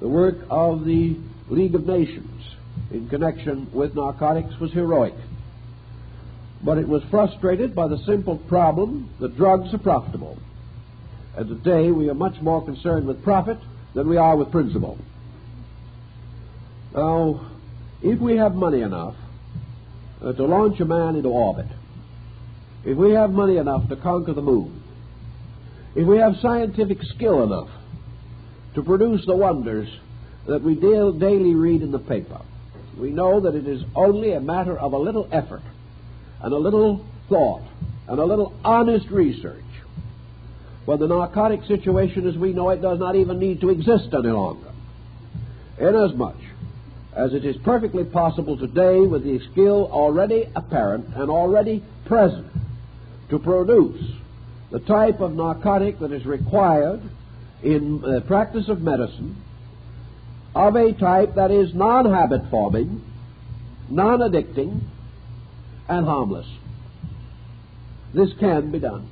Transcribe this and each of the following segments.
The work of the League of Nations in connection with narcotics was heroic, but it was frustrated by the simple problem that drugs are profitable. And today we are much more concerned with profit than we are with principle. Now, if we have money enough to launch a man into orbit, if we have money enough to conquer the moon, if we have scientific skill enough to produce the wonders that we daily read in the paper, we know that it is only a matter of a little effort and a little thought and a little honest research when the narcotic situation as we know it does not even need to exist any longer. Inasmuch as it is perfectly possible today, with the skill already apparent and already present, to produce the type of narcotic that is required in the practice of medicine, of a type that is non-habit forming, non-addicting, and harmless. This can be done.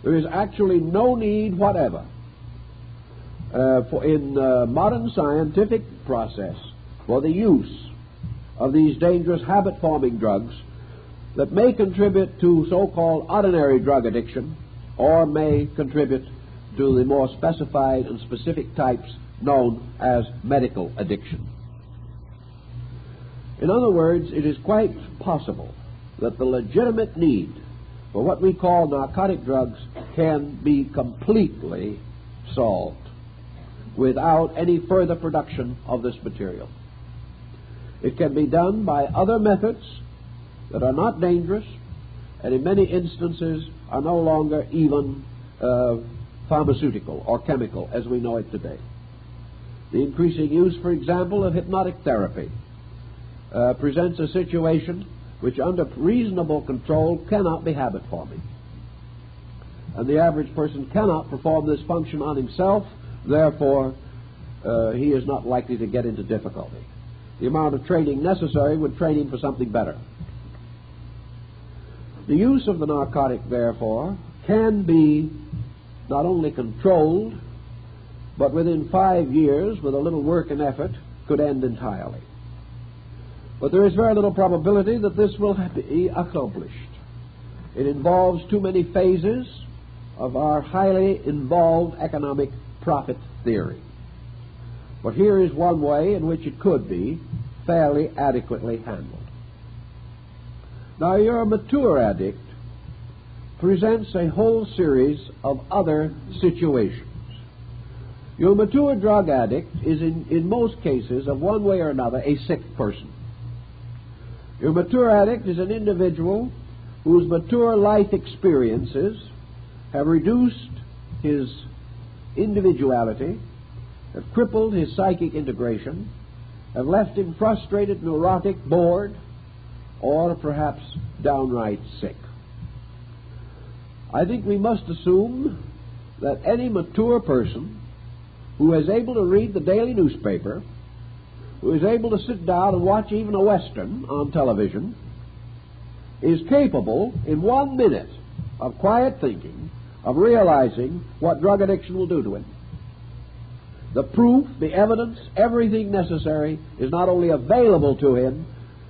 There is actually no need whatever in modern scientific process for the use of these dangerous habit-forming drugs that may contribute to so-called ordinary drug addiction or may contribute to the more specified and specific types known as medical addiction. In other words, it is quite possible that the legitimate need for what we call narcotic drugs can be completely solved without any further production of this material. It can be done by other methods that are not dangerous and in many instances are no longer even pharmaceutical or chemical as we know it today. The increasing use, for example, of hypnotic therapy presents a situation which under reasonable control cannot be habit-forming. And the average person cannot perform this function on himself, therefore he is not likely to get into difficulty. The amount of training necessary would train him for something better. The use of the narcotic, therefore, can be not only controlled, but within 5 years, with a little work and effort, could end entirely. But there is very little probability that this will be accomplished. It involves too many phases of our highly involved economic profit theory. But here is one way in which it could be fairly adequately handled. Now, your mature addict presents a whole series of other situations. Your mature drug addict is in most cases, of one way or another, a sick person. Your mature addict is an individual whose mature life experiences have reduced his individuality, have crippled his psychic integration, have left him frustrated, neurotic, bored, or perhaps downright sick. I think we must assume that any mature person who is able to read the daily newspaper, who is able to sit down and watch even a Western on television, is capable in 1 minute of quiet thinking of realizing what drug addiction will do to him. The proof, the evidence, everything necessary is not only available to him,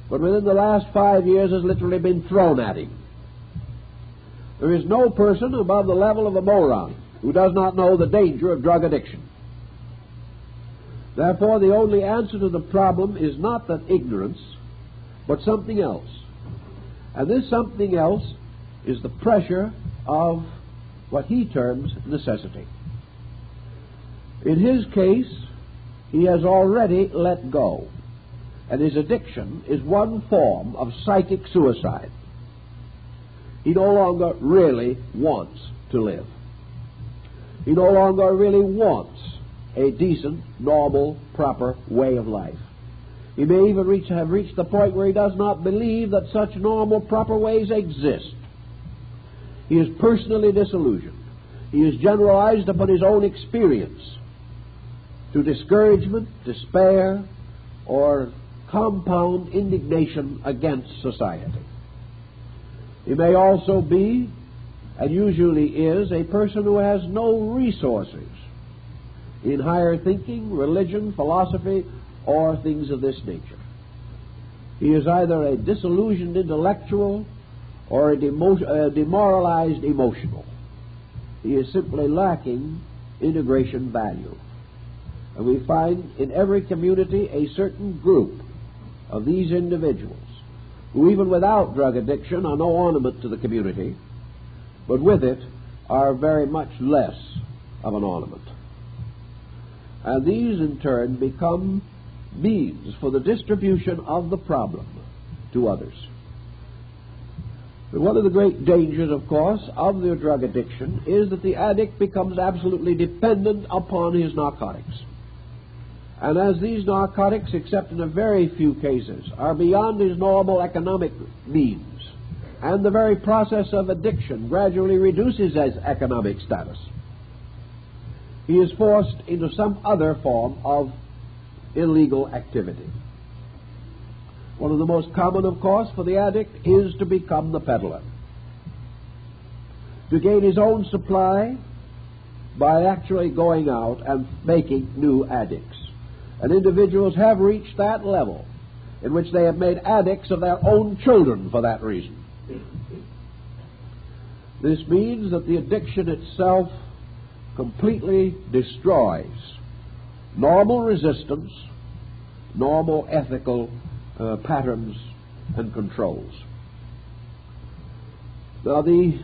but within the last 5 years has literally been thrown at him. There is no person above the level of a moron who does not know the danger of drug addiction. Therefore, the only answer to the problem is not that ignorance, but something else. And this something else is the pressure of what he terms necessity. In his case, he has already let go, and his addiction is one form of psychic suicide. He no longer really wants to live. He no longer really wants a decent, normal, proper way of life. He may even have reached the point where he does not believe that such normal, proper ways exist. He is personally disillusioned. He is generalized upon his own experience to discouragement, despair, or compound indignation against society. He may also be, and usually is, a person who has no resources in higher thinking, religion, philosophy, or things of this nature. He is either a disillusioned intellectual or a demoralized emotional. He is simply lacking integration value. And we find in every community a certain group of these individuals who, even without drug addiction, are no ornament to the community, but with it are very much less of an ornament. And these, in turn, become means for the distribution of the problem to others. But one of the great dangers, of course, of the drug addiction is that the addict becomes absolutely dependent upon his narcotics. And as these narcotics, except in a very few cases, are beyond his normal economic means, and the very process of addiction gradually reduces his economic status, he is forced into some other form of illegal activity. One of the most common, of course, for the addict is to become the peddler, to gain his own supply by actually going out and making new addicts. And individuals have reached that level in which they have made addicts of their own children for that reason. This means that the addiction itself completely destroys normal resistance, normal ethical patterns and controls. Now, the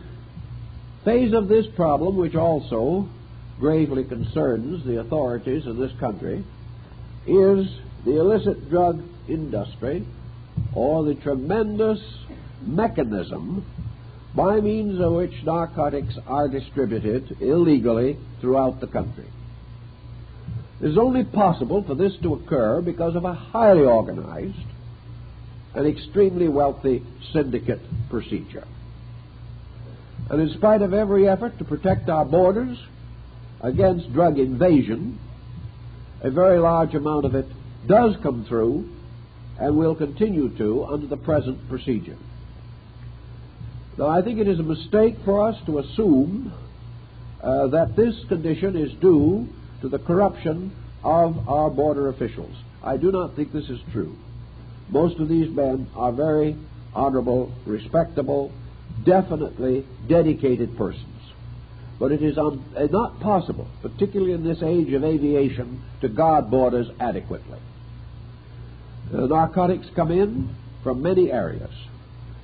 phase of this problem, which also gravely concerns the authorities in this country, is the illicit drug industry, or the tremendous mechanism by means of which narcotics are distributed illegally throughout the country. It is only possible for this to occur because of a highly organized and extremely wealthy syndicate procedure. And in spite of every effort to protect our borders against drug invasion, a very large amount of it does come through and will continue to under the present procedure. Now, I think it is a mistake for us to assume that this condition is due to the corruption of our border officials. I do not think this is true. Most of these men are very honorable, respectable, definitely dedicated persons. But it is not possible, particularly in this age of aviation, to guard borders adequately. Narcotics come in from many areas.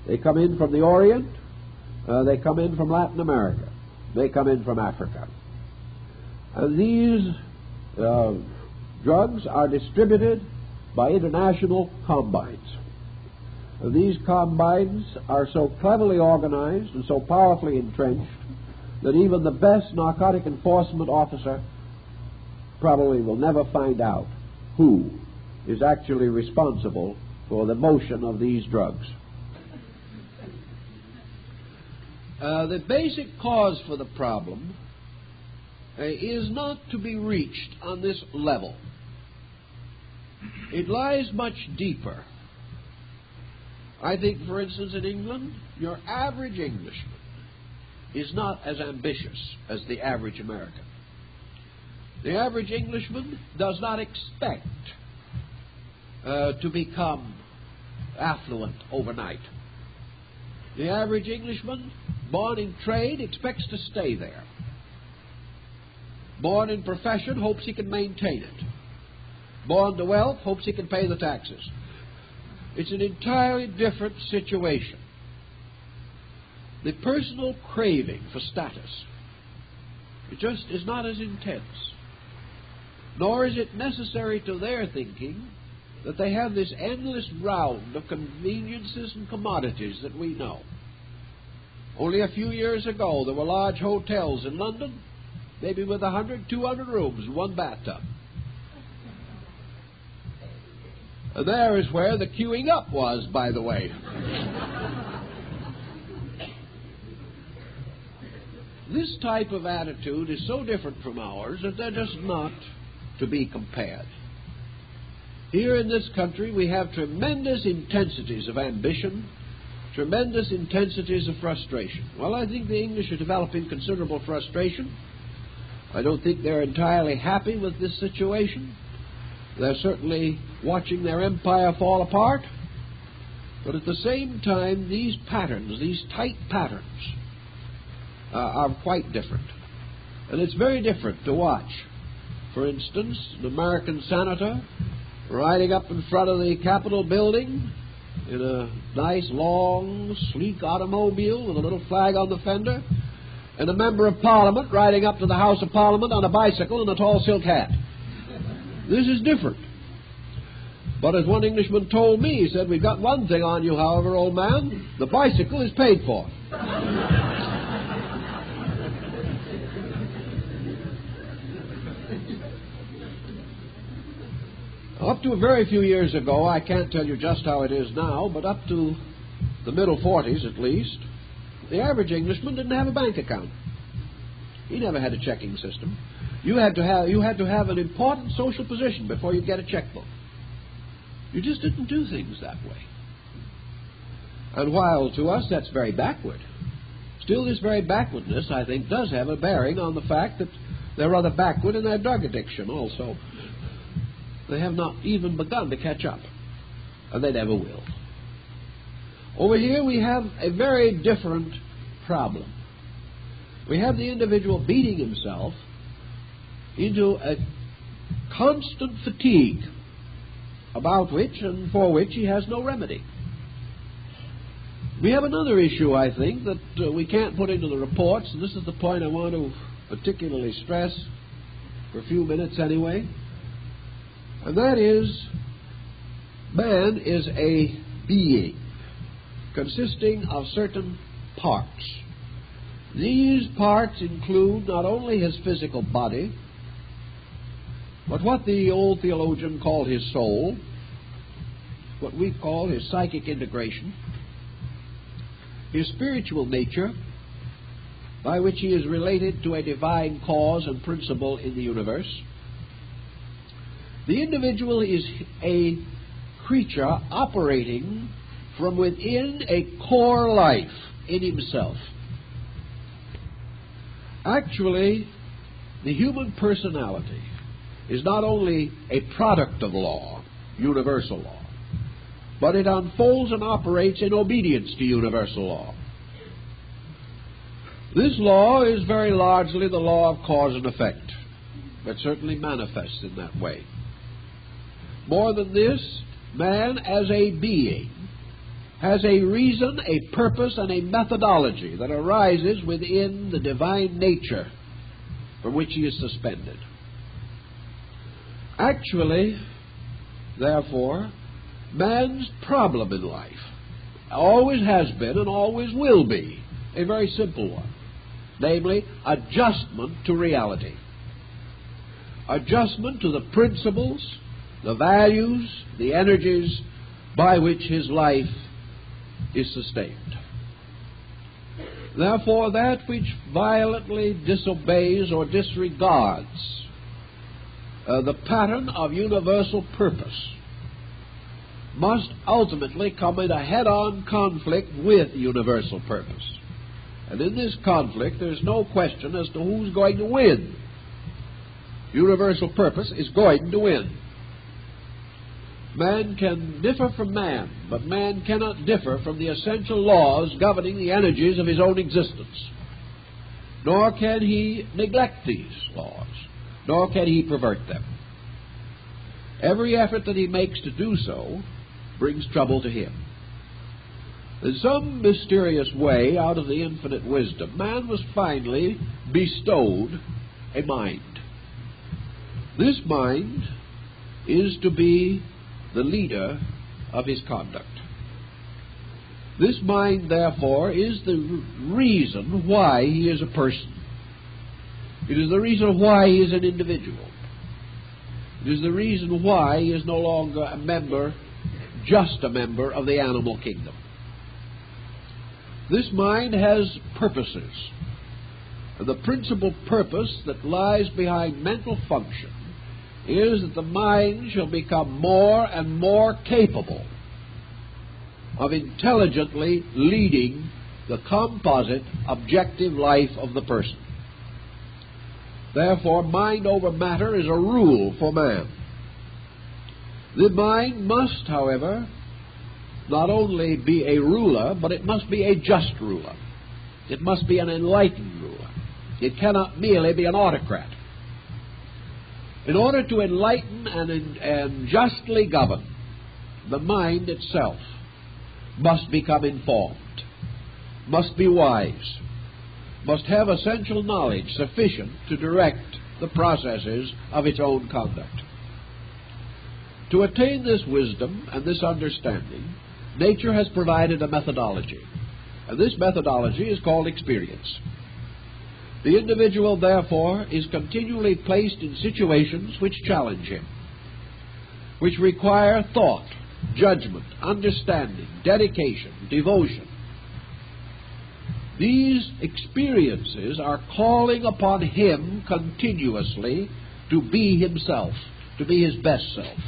They come in from the Orient, they come in from Latin America, they come in from Africa. And these drugs are distributed by international combines. These combines are so cleverly organized and so powerfully entrenched that even the best narcotic enforcement officer probably will never find out who is actually responsible for the motion of these drugs. The basic cause for the problem is not to be reached on this level. It lies much deeper. I think, for instance, in England, your average Englishman is not as ambitious as the average American. The average Englishman does not expect to become affluent overnight. The average Englishman, born in trade, expects to stay there. Born in profession, hopes he can maintain it. Born to wealth, hopes he can pay the taxes. It's an entirely different situation. The personal craving for status, it just is not as intense. Nor is it necessary to their thinking that they have this endless round of conveniences and commodities that we know. Only a few years ago, there were large hotels in London, maybe with 100, 200 rooms and one bathtub. And there is where the queuing up was, by the way. This type of attitude is so different from ours that they're just not to be compared. Here in this country, we have tremendous intensities of ambition, tremendous intensities of frustration. Well, I think the English are developing considerable frustration. I don't think they're entirely happy with this situation. They're certainly watching their empire fall apart. But at the same time, these patterns, these tight patterns, are quite different. And it's very different to watch. For instance, an American senator riding up in front of the Capitol building in a nice, long, sleek automobile with a little flag on the fender, and a member of Parliament riding up to the House of Parliament on a bicycle and a tall silk hat. This is different. But as one Englishman told me, he said, "We've got one thing on you, however, old man. The bicycle is paid for." Up to a very few years ago, I can't tell you just how it is now, but up to the middle 40s at least, the average Englishman didn't have a bank account. He never had a checking system. You had to have an important social position before you'd get a checkbook. You just didn't do things that way. And while to us that's very backward, still this very backwardness, I think, does have a bearing on the fact that they're rather backward in their drug addiction also. They have not even begun to catch up, and they never will. Over here we have a very different problem. We have the individual beating himself into a constant fatigue about which and for which he has no remedy. We have another issue, I think, that we can't put into the reports, and this is the point I want to particularly stress for a few minutes anyway, and that is man is a being consisting of certain parts. These parts include not only his physical body, but what the old theologian called his soul, what we call his psychic integration, his spiritual nature, by which he is related to a divine cause and principle in the universe. The individual is a creature operating from within a core life in himself. Actually, the human personality is not only a product of law, universal law, but it unfolds and operates in obedience to universal law. This law is very largely the law of cause and effect, but certainly manifests in that way. More than this, man as a being has a reason, a purpose, and a methodology that arises within the divine nature from which he is suspended. Actually, therefore, man's problem in life always has been and always will be a very simple one, namely, adjustment to reality. Adjustment to the principles, the values, the energies by which his life is sustained. Therefore, that which violently disobeys or disregards the pattern of universal purpose must ultimately come in a head-on conflict with universal purpose. And in this conflict, there's no question as to who's going to win. Universal purpose is going to win. Man can differ from man, but man cannot differ from the essential laws governing the energies of his own existence. Nor can he neglect these laws, nor can he pervert them. Every effort that he makes to do so brings trouble to him. In some mysterious way, out of the infinite wisdom, man was finally bestowed a mind. This mind is to be the leader of his conduct. This mind, therefore, is the reason why he is a person. It is the reason why he is an individual. It is the reason why he is no longer a member, just a member of the animal kingdom. This mind has purposes. And the principal purpose that lies behind mental function is that the mind shall become more and more capable of intelligently leading the composite, objective life of the person. Therefore, mind over matter is a rule for man. The mind must, however, not only be a ruler, but it must be a just ruler. It must be an enlightened ruler. It cannot merely be an autocrat. In order to enlighten and justly govern, the mind itself must become informed, must be wise, must have essential knowledge sufficient to direct the processes of its own conduct. To attain this wisdom and this understanding, nature has provided a methodology, and this methodology is called experience. The individual, therefore, is continually placed in situations which challenge him, which require thought, judgment, understanding, dedication, devotion. These experiences are calling upon him continuously to be himself, to be his best self,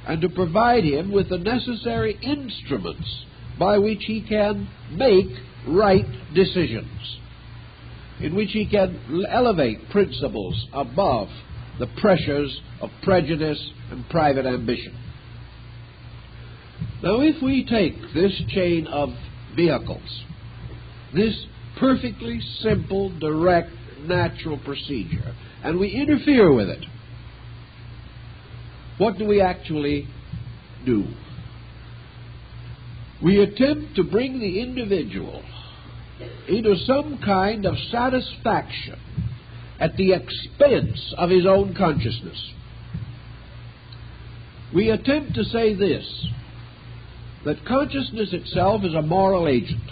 and to provide him with the necessary instruments by which he can make right decisions, in which he can elevate principles above the pressures of prejudice and private ambition. Now, if we take this chain of vehicles, this perfectly simple, direct, natural procedure, and we interfere with it, what do we actually do? We attempt to bring the individual into some kind of satisfaction at the expense of his own consciousness. We attempt to say this, that consciousness itself is a moral agent,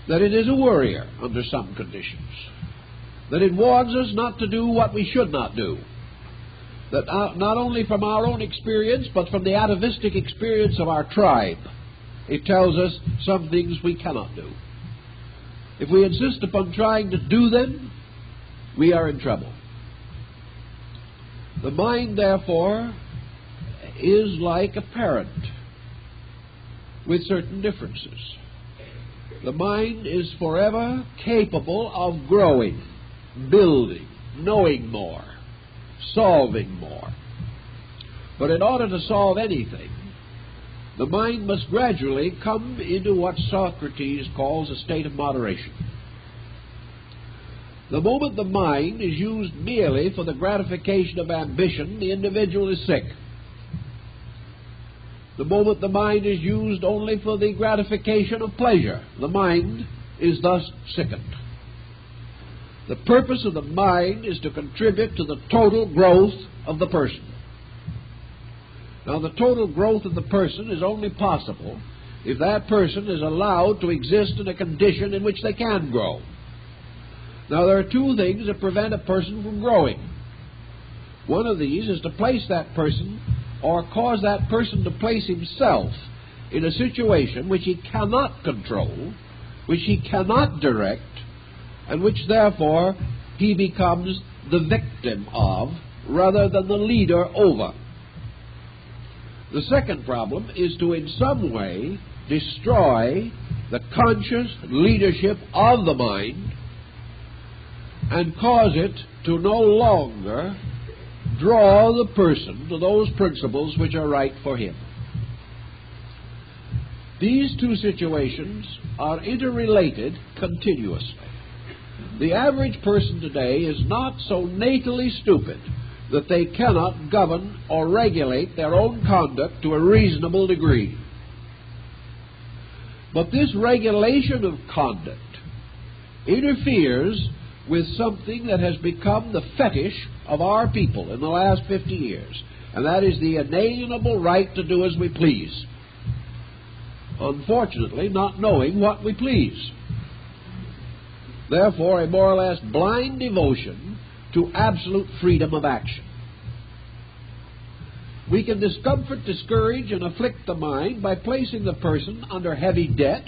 that it is a worrier under some conditions, that it warns us not to do what we should not do, that not only from our own experience, but from the atavistic experience of our tribe, it tells us some things we cannot do. If we insist upon trying to do them, we are in trouble. The mind, therefore, is like a parent with certain differences. The mind is forever capable of growing, building, knowing more, solving more. But in order to solve anything, the mind must gradually come into what Socrates calls a state of moderation. The moment the mind is used merely for the gratification of ambition, the individual is sick. The moment the mind is used only for the gratification of pleasure, the mind is thus sickened. The purpose of the mind is to contribute to the total growth of the person. Now, the total growth of the person is only possible if that person is allowed to exist in a condition in which they can grow. Now, there are two things that prevent a person from growing. One of these is to place that person or cause that person to place himself in a situation which he cannot control, which he cannot direct, and which, therefore, he becomes the victim of rather than the leader over. The second problem is to, in some way, destroy the conscious leadership of the mind and cause it to no longer draw the person to those principles which are right for him. These two situations are interrelated continuously. The average person today is not so natally stupid that they cannot govern or regulate their own conduct to a reasonable degree. But this regulation of conduct interferes with something that has become the fetish of our people in the last 50 years, and that is the inalienable right to do as we please. Unfortunately, not knowing what we please. Therefore, a more or less blind devotion to absolute freedom of action. We can discomfort, discourage, and afflict the mind by placing the person under heavy debt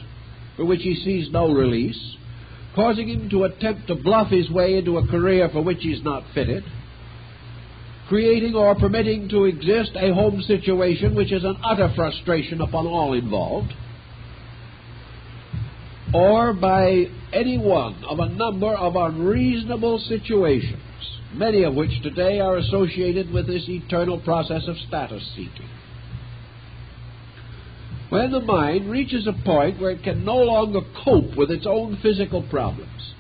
for which he sees no release, causing him to attempt to bluff his way into a career for which he is not fitted, creating or permitting to exist a home situation which is an utter frustration upon all involved. or by any one of a number of unreasonable situations, many of which today are associated with this eternal process of status seeking. When the mind reaches a point where it can no longer cope with its own physical problems,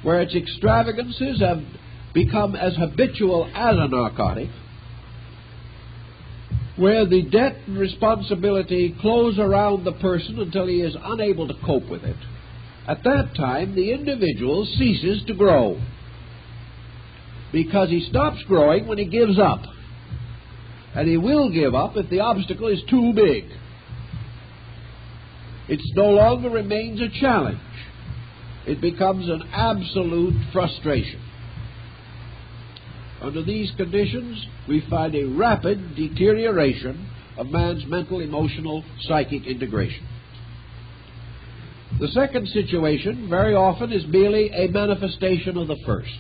where its extravagances have become as habitual as a narcotic, where the debt and responsibility close around the person until he is unable to cope with it, at that time the individual ceases to grow, because he stops growing when he gives up, and he will give up if the obstacle is too big. It no longer remains a challenge. It becomes an absolute frustration. Under these conditions, we find a rapid deterioration of man's mental, emotional, psychic integration. The second situation very often is merely a manifestation of the first.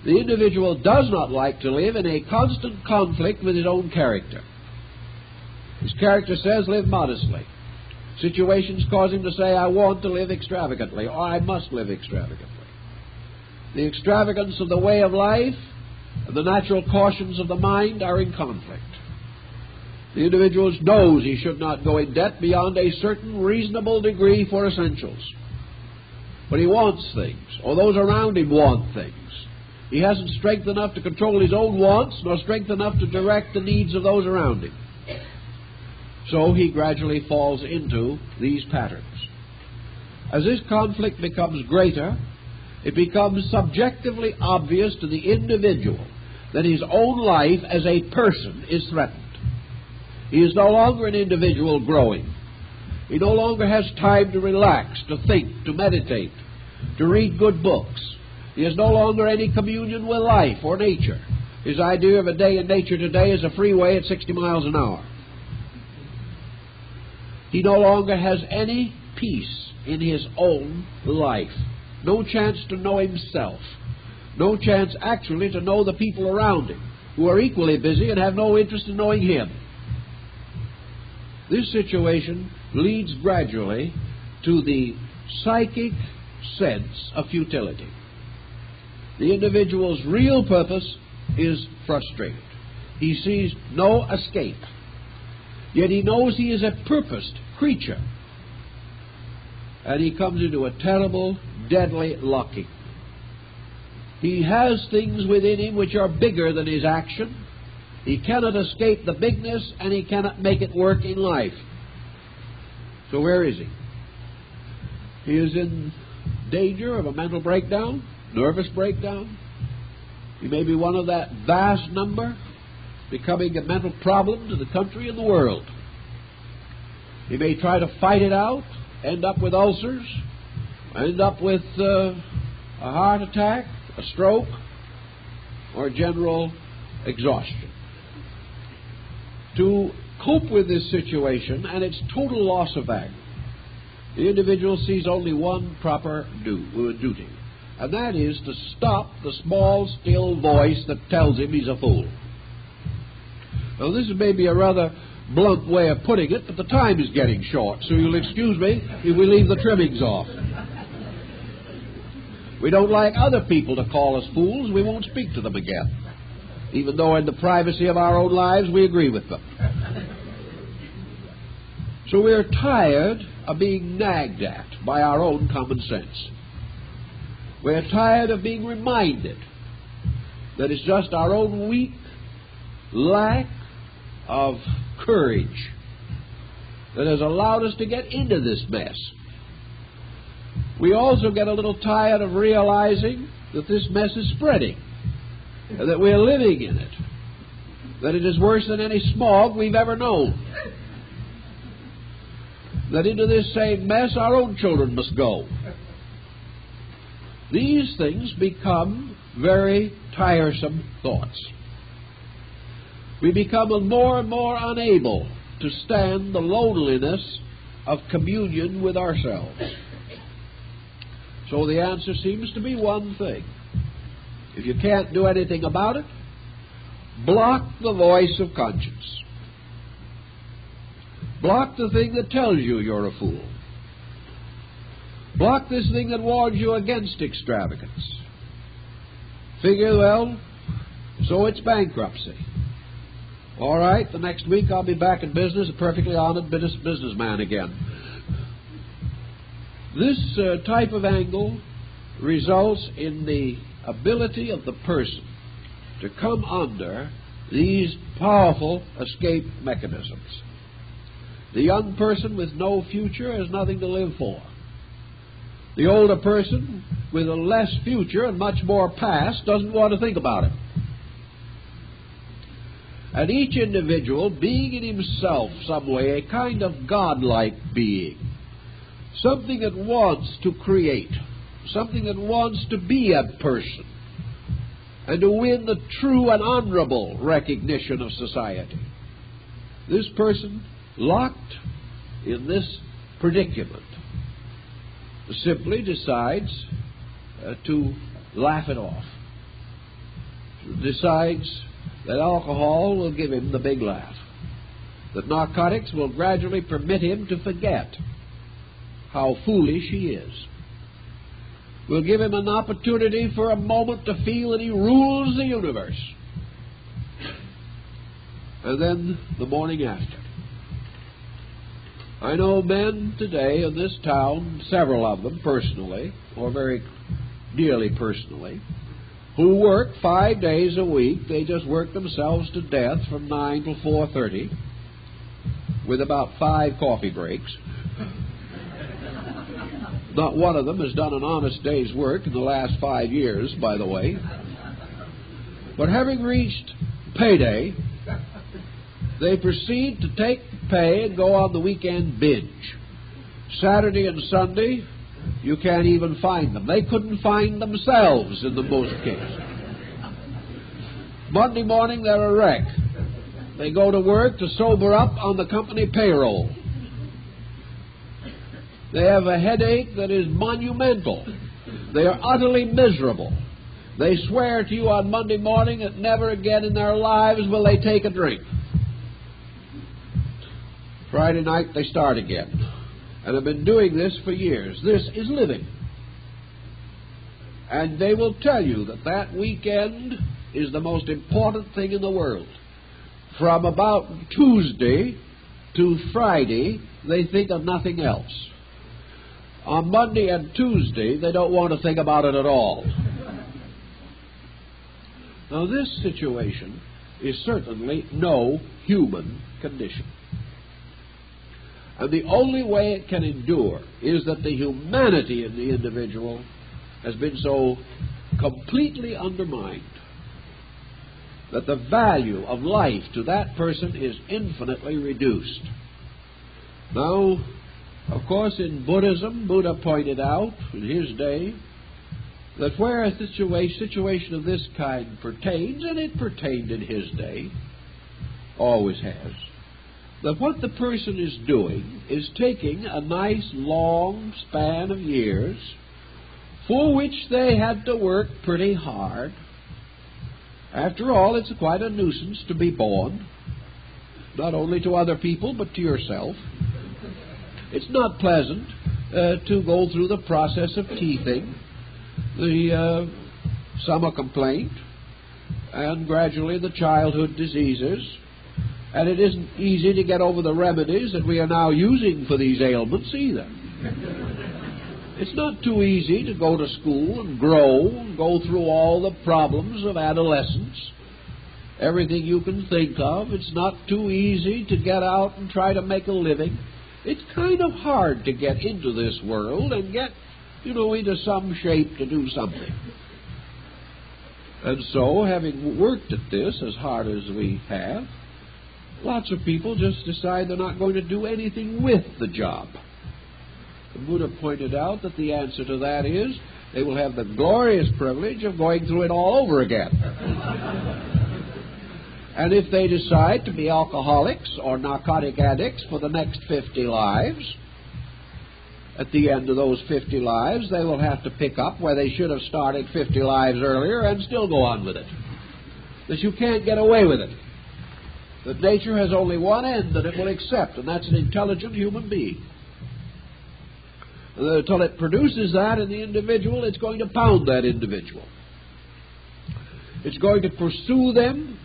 The individual does not like to live in a constant conflict with his own character. His character says, live modestly. Situations cause him to say, I want to live extravagantly, or I must live extravagantly. The extravagance of the way of life and the natural cautions of the mind are in conflict. The individual knows he should not go in debt beyond a certain reasonable degree for essentials. But he wants things, or those around him want things. He hasn't strength enough to control his own wants, nor strength enough to direct the needs of those around him. So he gradually falls into these patterns. As this conflict becomes greater, it becomes subjectively obvious to the individual that his own life as a person is threatened. He is no longer an individual growing. He no longer has time to relax, to think, to meditate, to read good books. He has no longer any communion with life or nature. His idea of a day in nature today is a freeway at 60 miles an hour. He no longer has any peace in his own life. No chance to know himself. No chance actually to know the people around him, who are equally busy and have no interest in knowing him. This situation leads gradually to the psychic sense of futility. The individual's real purpose is frustrated. He sees no escape. Yet he knows he is a purposed creature. And he comes into a terrible, deadly locking. He has things within him which are bigger than his action. He cannot escape the bigness, and he cannot make it work in life. So where is he? He is in danger of a mental breakdown, nervous breakdown. He may be one of that vast number, becoming a mental problem to the country and the world. He may try to fight it out, end up with ulcers, end up with a heart attack, a stroke, or general exhaustion. To cope with this situation and its total loss of value, the individual sees only one proper duty, and that is to stop the small, still voice that tells him he's a fool. Now, this is maybe a rather blunt way of putting it, but the time is getting short, so you'll excuse me if we leave the trimmings off. We don't like other people to call us fools. We won't speak to them again, even though in the privacy of our own lives we agree with them. So we're tired of being nagged at by our own common sense. We're tired of being reminded that it's just our own weak lack of courage that has allowed us to get into this mess. We also get a little tired of realizing that this mess is spreading, and that we're living in it, that it is worse than any smog we've ever known, that into this same mess our own children must go. These things become very tiresome thoughts. We become more and more unable to stand the loneliness of communion with ourselves. So the answer seems to be one thing. If you can't do anything about it, block the voice of conscience. Block the thing that tells you you're a fool. Block this thing that warns you against extravagance. Figure, well, so it's bankruptcy. All right, the next week I'll be back in business, a perfectly honored businessman again. This type of angle results in the ability of the person to come under these powerful escape mechanisms. The young person with no future has nothing to live for. The older person with a less future and much more past doesn't want to think about it. And each individual, being in himself some way a kind of godlike being, something that wants to create, something that wants to be a person, and to win the true and honorable recognition of society. This person, locked in this predicament, simply decides to laugh it off. Decides that alcohol will give him the big laugh, that narcotics will gradually permit him to forget how foolish he is, will give him an opportunity for a moment to feel that he rules the universe. And then the morning after. I know men today in this town, several of them personally, or very nearly personally, who work 5 days a week. They just work themselves to death from 9 till 4:30 with about 5 coffee breaks. Not one of them has done an honest day's work in the last 5 years, by the way. But having reached payday, they proceed to take the pay and go on the weekend binge. Saturday and Sunday, you can't even find them. They couldn't find themselves in the most cases. Monday morning, they're a wreck. They go to work to sober up on the company payroll. They have a headache that is monumental. They are utterly miserable. They swear to you on Monday morning that never again in their lives will they take a drink. Friday night they start again, and have been doing this for years. This is living. And they will tell you that that weekend is the most important thing in the world. From about Tuesday to Friday, they think of nothing else. On Monday and Tuesday, they don't want to think about it at all. Now, this situation is certainly no human condition. And the only way it can endure is that the humanity of the individual has been so completely undermined that the value of life to that person is infinitely reduced. Now, of course, in Buddhism, Buddha pointed out in his day that where a situation of this kind pertains, and it pertained in his day, always has, that what the person is doing is taking a nice long span of years for which they had to work pretty hard. After all, it's quite a nuisance to be born, not only to other people but to yourself. It's not pleasant to go through the process of teething, the summer complaint, and gradually the childhood diseases. And it isn't easy to get over the remedies that we are now using for these ailments either. It's not too easy to go to school and grow and go through all the problems of adolescence, everything you can think of. It's not too easy to get out and try to make a living. It's kind of hard to get into this world and get, into some shape to do something. And so, having worked at this as hard as we have, lots of people just decide they're not going to do anything with the job. The Buddha pointed out that the answer to that is they will have the glorious privilege of going through it all over again. And if they decide to be alcoholics or narcotic addicts for the next 50 lives, at the end of those 50 lives, they will have to pick up where they should have started 50 lives earlier and still go on with it. That you can't get away with it. That nature has only one end that it will accept, and that's an intelligent human being. Until it produces that in the individual, it's going to pound that individual. It's going to pursue them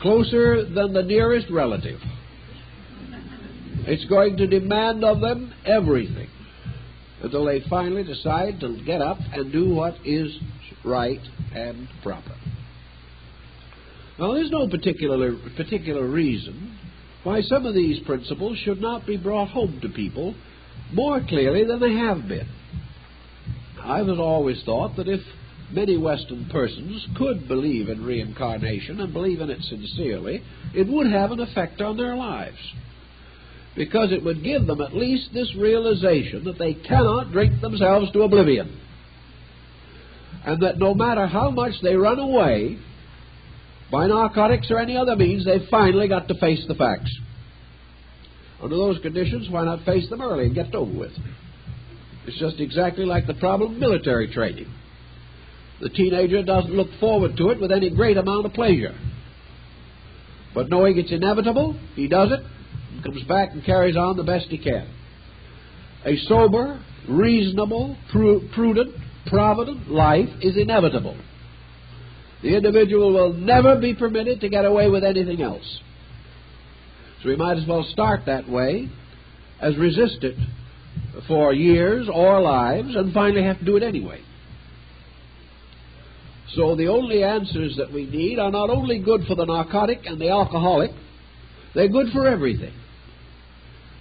closer than the nearest relative. It's going to demand of them everything until they finally decide to get up and do what is right and proper. Now, there's no particular reason why some of these principles should not be brought home to people more clearly than they have been. I've always thought that if many Western persons could believe in reincarnation and believe in it sincerely, it would have an effect on their lives, because it would give them at least this realization that they cannot drink themselves to oblivion, and that no matter how much they run away by narcotics or any other means, they've finally got to face the facts. Under those conditions, why not face them early and get it over with? It's just exactly like the problem of military training. The teenager doesn't look forward to it with any great amount of pleasure. But knowing it's inevitable, he does it and comes back and carries on the best he can. A sober, reasonable, prudent, provident life is inevitable. The individual will never be permitted to get away with anything else. So we might as well start that way as resist it for years or lives and finally have to do it anyway. So the only answers that we need are not only good for the narcotic and the alcoholic, they're good for everything.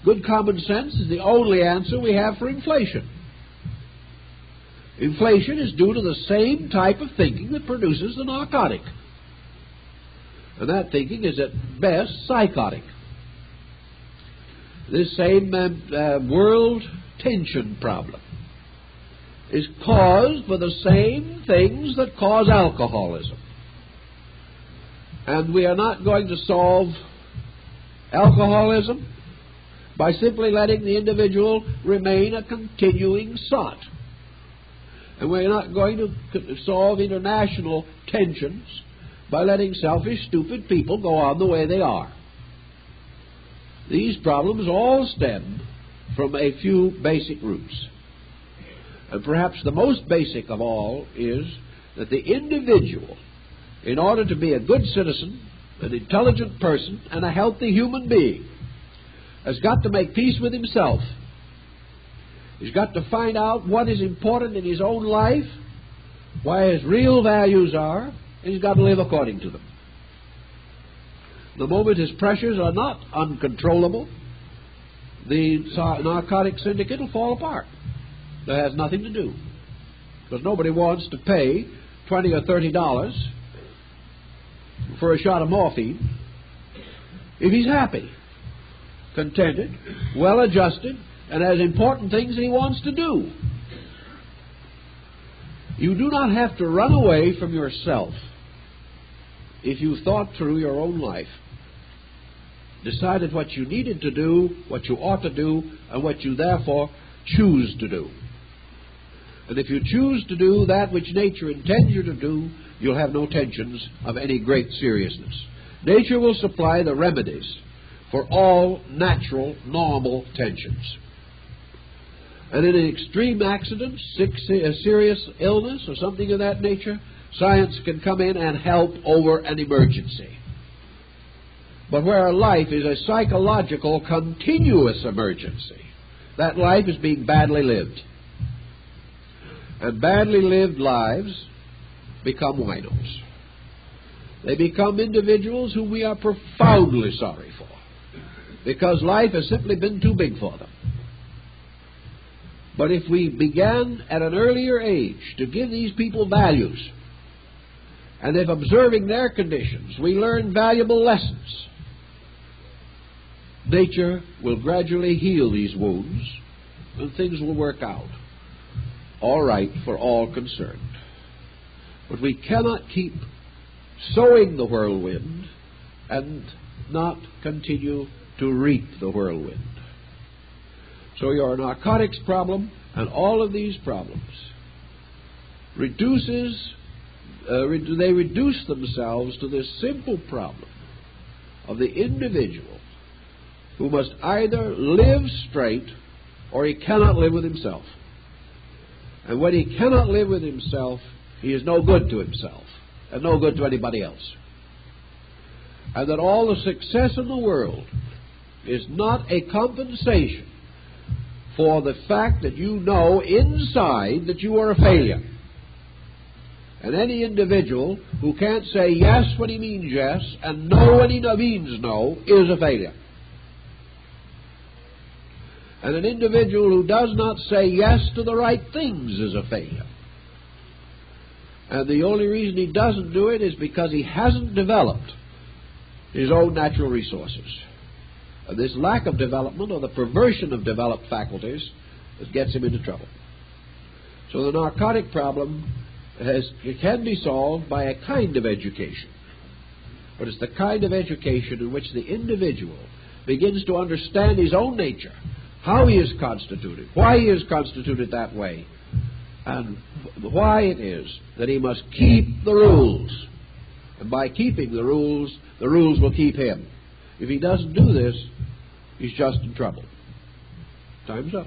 Good common sense is the only answer we have for inflation. Inflation is due to the same type of thinking that produces the narcotic. And that thinking is at best psychotic. This same world tension problem is caused by the same things that cause alcoholism. And we are not going to solve alcoholism by simply letting the individual remain a continuing sot. And we're not going to solve international tensions by letting selfish, stupid people go on the way they are. These problems all stem from a few basic roots. And perhaps the most basic of all is that the individual, in order to be a good citizen, an intelligent person, and a healthy human being, has got to make peace with himself. He's got to find out what is important in his own life, why his real values are, and he's got to live according to them. The moment his pressures are not uncontrollable, the narcotic syndicate will fall apart. That has nothing to do, because nobody wants to pay $20 or $30 for a shot of morphine if he's happy, contented, well-adjusted, and has important things he wants to do. You do not have to run away from yourself if you thought through your own life, decided what you needed to do, what you ought to do, and what you therefore choose to do. And if you choose to do that which nature intends you to do, you'll have no tensions of any great seriousness. Nature will supply the remedies for all natural, normal tensions. And in an extreme accident, a serious illness or something of that nature, science can come in and help over an emergency. But where a life is a psychological, continuous emergency, that life is being badly lived. And badly lived lives become winos. They become individuals whom we are profoundly sorry for, because life has simply been too big for them. But if we began at an earlier age to give these people values, and if observing their conditions we learn valuable lessons, nature will gradually heal these wounds, and things will work out all right for all concerned. But we cannot keep sowing the whirlwind and not continue to reap the whirlwind. So your narcotics problem and all of these problems reduce themselves to this simple problem of the individual who must either live straight or he cannot live with himself. And when he cannot live with himself, he is no good to himself and no good to anybody else. And that all the success in the world is not a compensation for the fact that you know inside that you are a failure. And any individual who can't say yes when he means yes and no when he means no is a failure. And an individual who does not say yes to the right things is a failure. And the only reason he doesn't do it is because he hasn't developed his own natural resources. And this lack of development, or the perversion of developed faculties, that gets him into trouble. So the narcotic problem can be solved by a kind of education. But it's the kind of education in which the individual begins to understand his own nature, how he is constituted, why he is constituted that way, and why it is that he must keep the rules. And by keeping the rules will keep him. If he doesn't do this, he's just in trouble. Time's up.